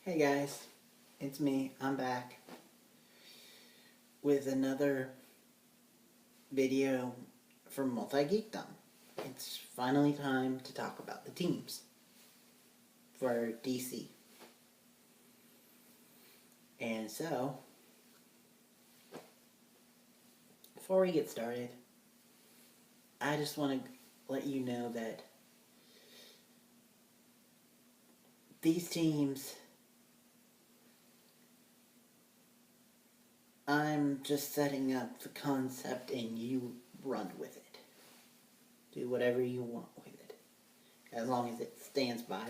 Hey guys, it's me. I'm back with another video from MultiGeekdom. It's finally time to talk about the teams for DC. And so, before we get started, I just want to let you know that these teams, I'm just setting up the concept and you run with it. Do whatever you want with it, as long as it stands by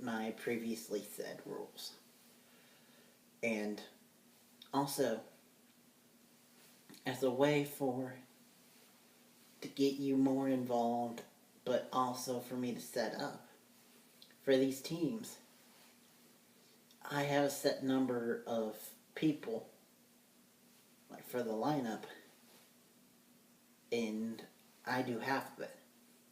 my previously said rules. And also, as a way to get you more involved, but also for me to set up for these teams, I have a set number of people like for the lineup, and I do half of it,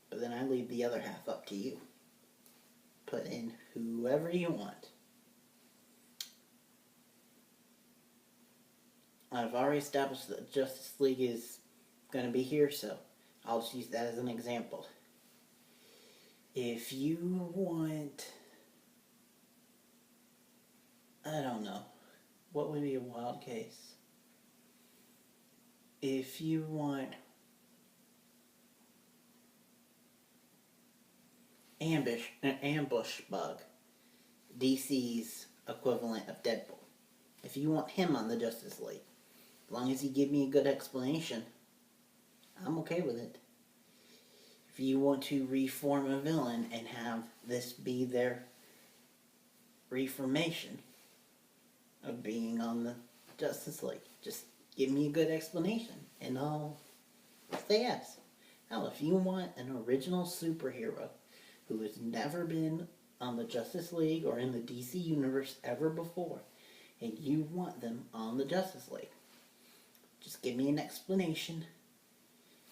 but then I leave the other half up to you. Put in whoever you want. I've already established that Justice League is going to be here, so I'll just use that as an example. If you want, I don't know, what would be a wild case? If you want an ambush bug, DC's equivalent of Deadpool. If you want him on the Justice League, as long as you give me a good explanation, I'm okay with it. If you want to reform a villain and have this be their reformation of being on the Justice League, just give me a good explanation and I'll say yes. Hell, if you want an original superhero who has never been on the Justice League or in the DC universe ever before, and you want them on the Justice League, just give me an explanation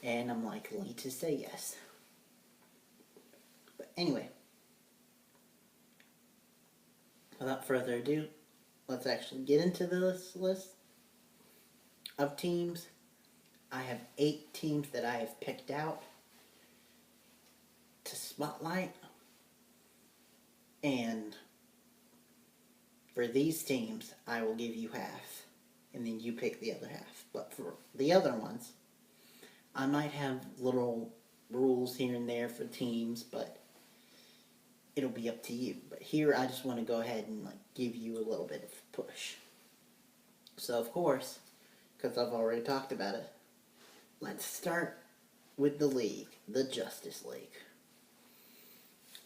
and I'm likely to say yes. But anyway, without further ado, let's actually get into this list of teams. I have 8 teams that I have picked out to spotlight, and for these teams I will give you half and then you pick the other half. But for the other ones, I might have little rules here and there for teams, but it'll be up to you. But here I just want to go ahead and give you a little bit of push. So of course, because I've already talked about it, let's start with the league, the Justice League.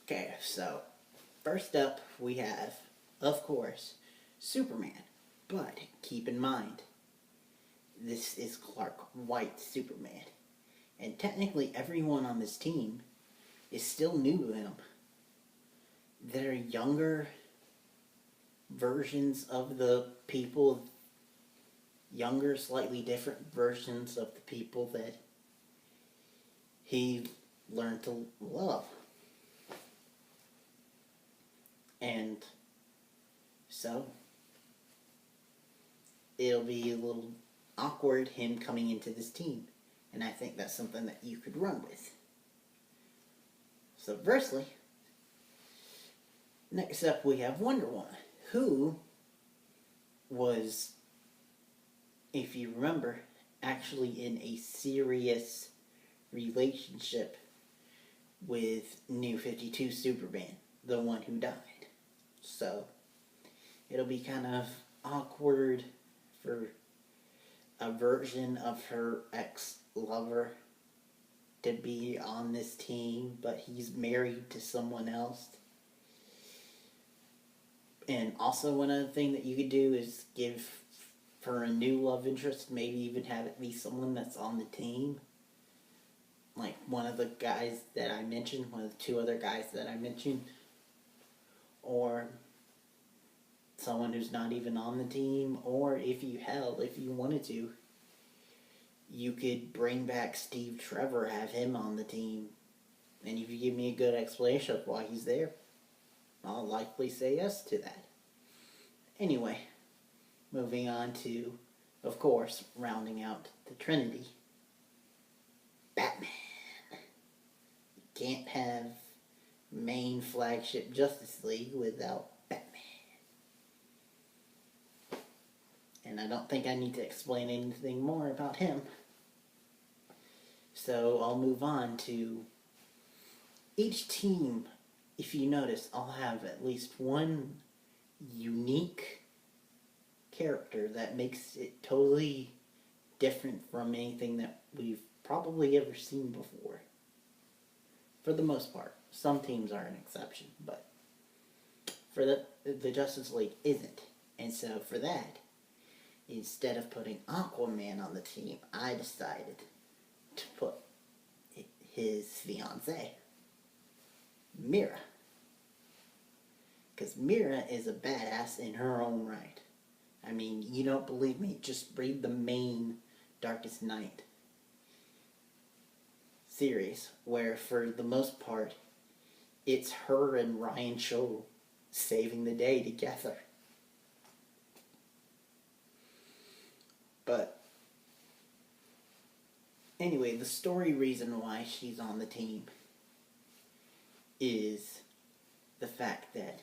Okay, so first up we have, of course, Superman. But keep in mind, this is Clark White's Superman. And technically everyone on this team is still new to him. They're younger versions of the people, younger, slightly different versions of the people that he learned to love. And so it'll be a little awkward him coming into this team, and I think that's something that you could run with. So firstly, next up we have Wonder Woman, who was, if you remember, actually in a serious relationship with New 52 Superman, the one who died. So it'll be kind of awkward for a version of her ex-lover to be on this team, but he's married to someone else. And also one other thing that you could do is give her a new love interest, maybe even have it be someone that's on the team. Like one of the guys that I mentioned, one of the 2 other guys that I mentioned. Or someone who's not even on the team. Or if you wanted to, you could bring back Steve Trevor, have him on the team. And if you give me a good explanation of why he's there, I'll likely say yes to that. Anyway, moving on to, of course, rounding out the Trinity, Batman. You can't have main flagship Justice League without Batman. And I don't think I need to explain anything more about him. So I'll move on to each team. If you notice, I'll have at least one unique character that makes it totally different from anything that we've probably ever seen before. For the most part. Some teams are an exception, but for the Justice League isn't. And so for that, instead of putting Aquaman on the team, I decided to put his fiancée, Mira. Because Mira is a badass in her own right. I mean, you don't believe me? Just read the main Darkest Night series, where for the most part, it's her and Ryan Cho saving the day together. But anyway, the story reason why she's on the team is the fact that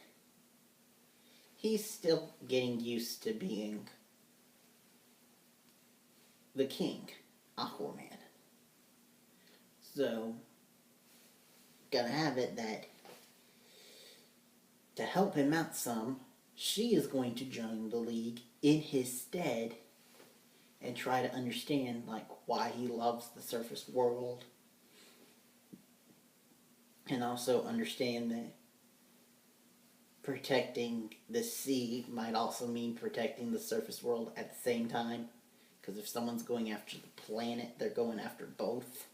he's still getting used to being the king, Aquaman. So, gotta have it that to help him out some, she is going to join the League in his stead and try to understand, like, why he loves the surface world. And also understand that protecting the sea might also mean protecting the surface world at the same time. Because if someone's going after the planet, they're going after both.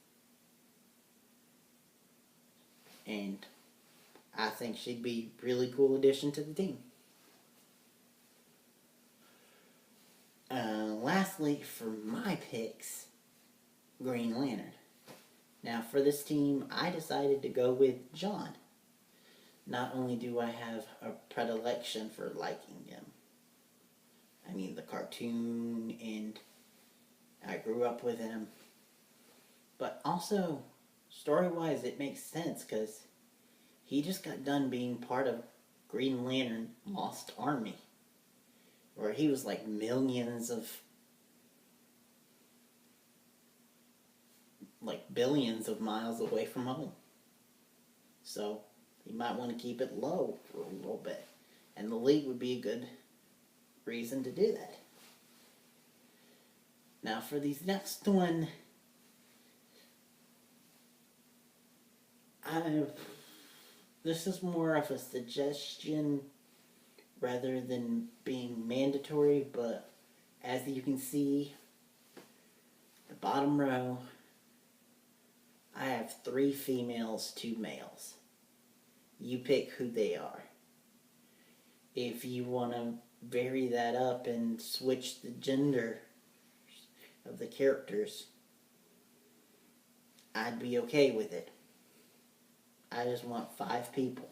And I think she'd be a really cool addition to the team. Lastly, for my picks, Green Lantern. Now, for this team, I decided to go with John. Not only do I have a predilection for liking him, I mean the cartoon, and I grew up with him, but also, story-wise, it makes sense, because he just got done being part of Green Lantern Lost Army, where he was like millions of, like billions of miles away from home. So, you might want to keep it low for a little bit. And the League would be a good reason to do that. Now for these next one, this is more of a suggestion rather than being mandatory, but as you can see, the bottom row, I have 3 females, 2 males. You pick who they are. If you want to vary that up and switch the gender of the characters, I'd be okay with it. I just want 5 people.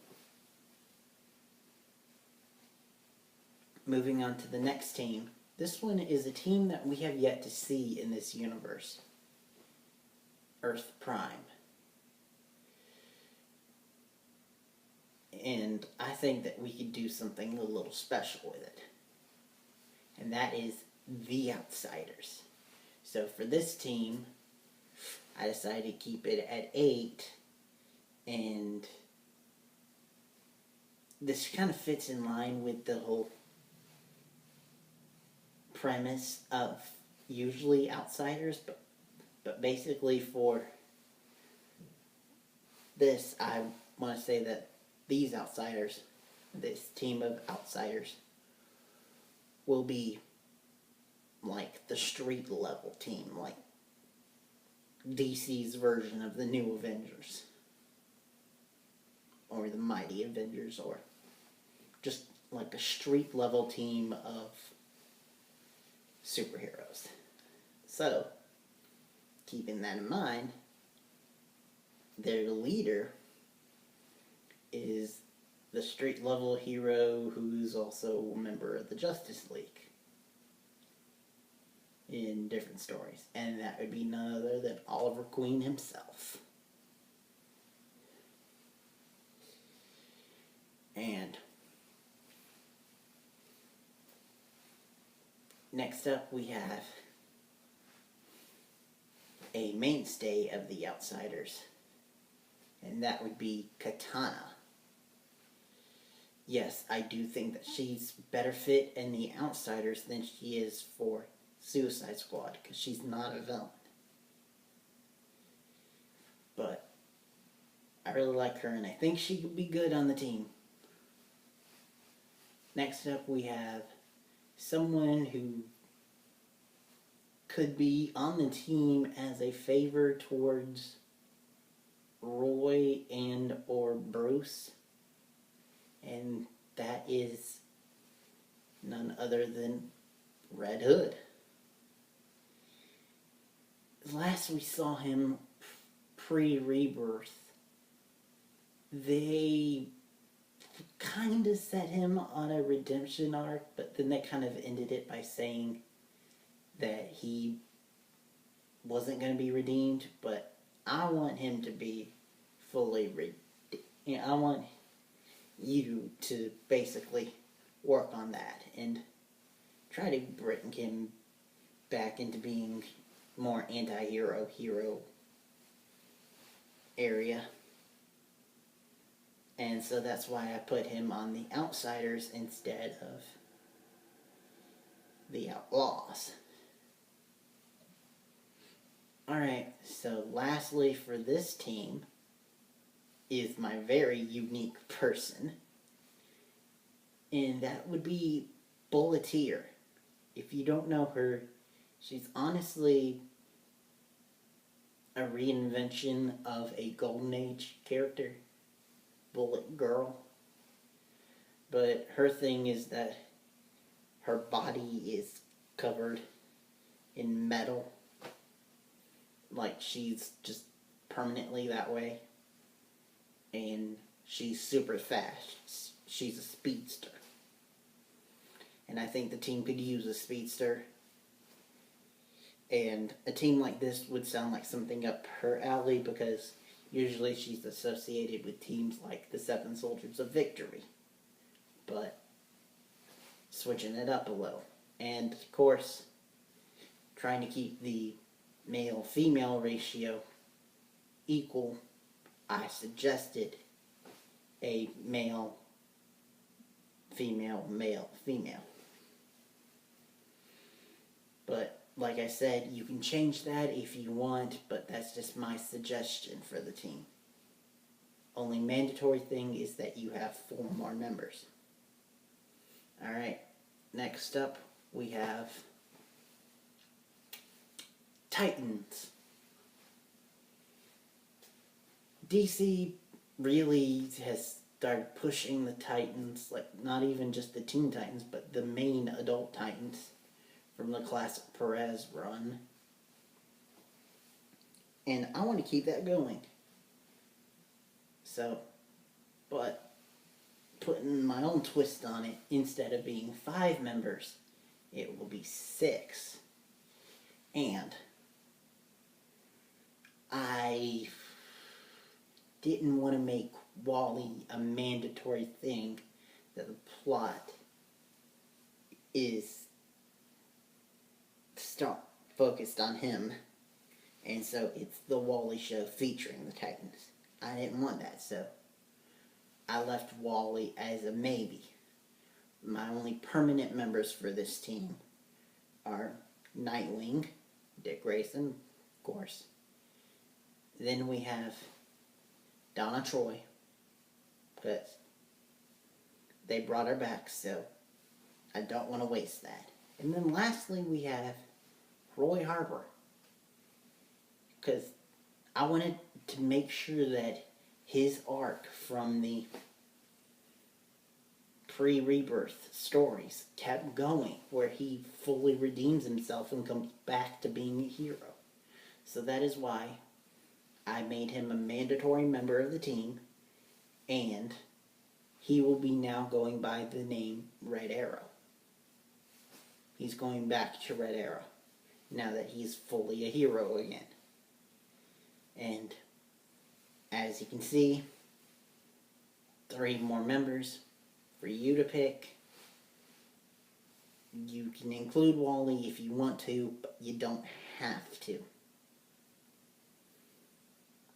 Moving on to the next team. This one is a team that we have yet to see in this universe. Earth Prime. And I think that we could do something a little special with it. And that is The Outsiders. So for this team, I decided to keep it at 8. And this kind of fits in line with the whole premise of usually outsiders, but basically for this, I want to say that these outsiders, this team of outsiders, will be like the street level team, like DC's version of the New Avengers, or the Mighty Avengers, or just like a street level team of superheroes. So, keeping that in mind, their leader is the street level hero who's also a member of the Justice League in different stories. And that would be none other than Oliver Queen himself. And next up we have a mainstay of the Outsiders, and that would be Katana. Yes, I do think that she's better fit in the Outsiders than she is for Suicide Squad, because she's not a villain. But I really like her, and I think she could be good on the team. Next up, we have someone who could be on the team as a favor towards Roy and or Bruce, and that is none other than Red Hood. Last we saw him pre-Rebirth, they kind of set him on a redemption arc, but then they kind of ended it by saying that he wasn't going to be redeemed, but I want him to be fully redeemed. I want you to basically work on that and try to bring him back into being more anti-hero, hero area. And so that's why I put him on the Outsiders instead of the Outlaws. Alright, so lastly for this team is my very unique person. And that would be Bulleteer. If you don't know her, she's honestly a reinvention of a Golden Age character, Bullet Girl. But her thing is that her body is covered in metal. Like she's just permanently that way. And she's super fast. She's a speedster. And I think the team could use a speedster. And a team like this would sound like something up her alley, because usually she's associated with teams like the Seven Soldiers of Victory. But switching it up a little. And of course, trying to keep the male-female ratio equal, I suggested a male-female, male-female. But like I said, you can change that if you want, but that's just my suggestion for the team. Only mandatory thing is that you have 4 more members. Alright, next up we have Titans. DC really has started pushing the Titans, like not even just the Teen Titans, but the main adult Titans from the classic Perez run. And I want to keep that going. So, but putting my own twist on it, instead of being 5 members, it will be 6. And I didn't want to make Wally a mandatory thing that the plot is focused on him, and so it's the Wally show featuring the Titans. I didn't want that, so I left Wally as a maybe. My only permanent members for this team are Nightwing, Dick Grayson, of course. Then we have Donna Troy, because they brought her back, so I don't want to waste that. And then lastly we have Roy Harper, because I wanted to make sure that his arc from the pre-Rebirth stories kept going, where he fully redeems himself and comes back to being a hero. So that is why I made him a mandatory member of the team, and he will be now going by the name Red Arrow. He's going back to Red Arrow now that he's fully a hero again. And as you can see, 3 more members for you to pick. You can include Wally if you want to, but you don't have to.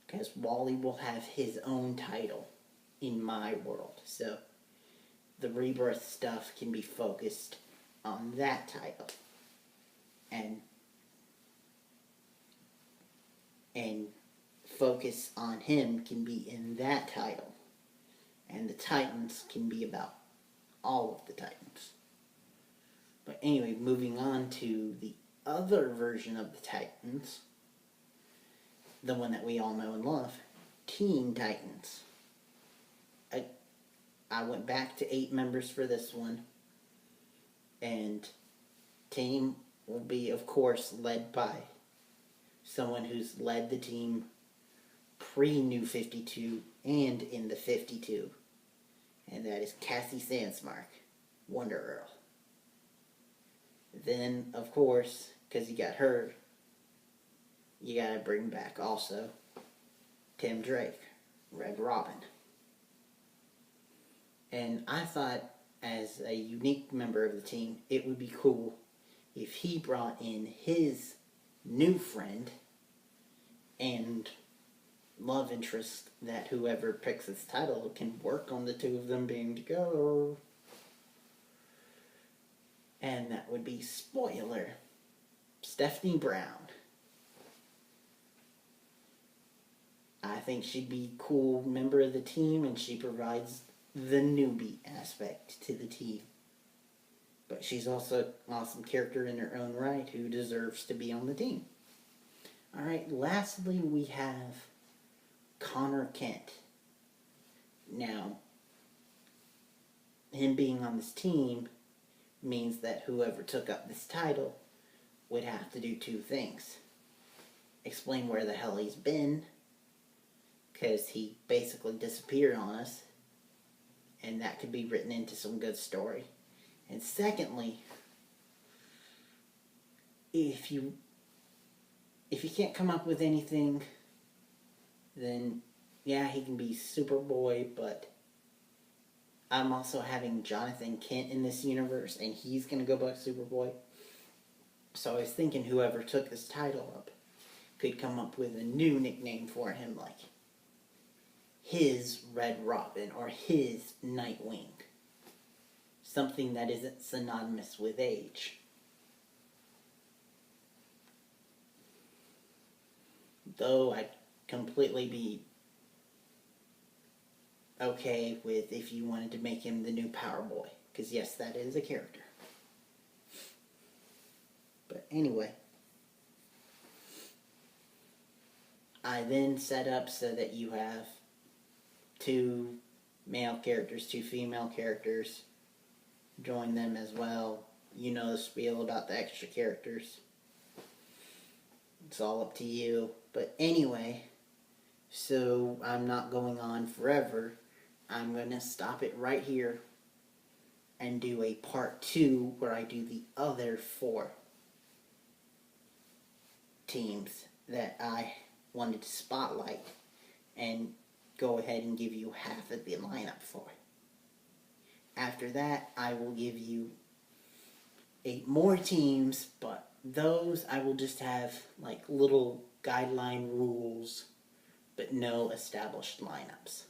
Because Wally will have his own title in my world. So the Rebirth stuff can be focused on that title. And focus on him can be in that title. And the Titans can be about all of the Titans. But anyway, moving on to the other version of the Titans, the one that we all know and love, Teen Titans. I went back to 8 members for this one, and team will be, of course, led by someone who's led the team pre-New 52 and in the 52, and that is Cassie Sandsmark, Wonder Girl. Then, of course, because you got her, you gotta bring back also Tim Drake, Red Robin. And I thought, as a unique member of the team, it would be cool if he brought in his new friend and love interest that whoever picks this title can work on the 2 of them being together. And that would be, spoiler, Stephanie Brown. I think she'd be a cool member of the team, and she provides the newbie aspect to the team. But she's also an awesome character in her own right who deserves to be on the team. Alright, lastly we have Connor Kent. Now, him being on this team means that whoever took up this title would have to do 2 things. Explain where the hell he's been, because he basically disappeared on us, and that could be written into some good story. And secondly, if you can't come up with anything, then yeah, he can be Superboy, but I'm also having Jonathan Kent in this universe, and he's going to go by Superboy. So I was thinking whoever took this title up could come up with a new nickname for him, like his Red Robin or his Nightwing. Something that isn't synonymous with age. Though I'd completely be okay with if you wanted to make him the new Power Boy. Because yes, that is a character. But anyway, I then set up so that you have 2 male characters, 2 female characters. Join them as well. You know the spiel about the extra characters. It's all up to you. But anyway, so I'm not going on forever. I'm going to stop it right here and do a part 2 where I do the other 4 teams that I wanted to spotlight and go ahead and give you half of the lineup for. After that, I will give you 8 more teams, but those I will just have like little guideline rules, but no established lineups.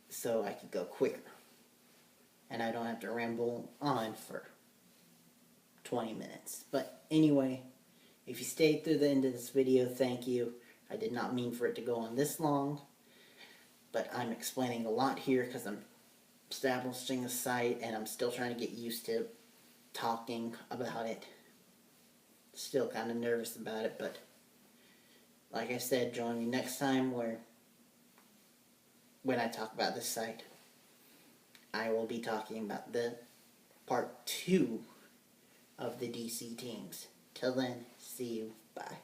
So I could go quicker. And I don't have to ramble on for 20 minutes. But anyway, if you stayed through the end of this video, thank you. I did not mean for it to go on this long, but I'm explaining a lot here because I'm establishing a site and I'm still trying to get used to talking about it. Still kind of nervous about it, but like I said, join me next time when I talk about this site. I will be talking about the part 2 of the DC teams. Till then, see you. Bye.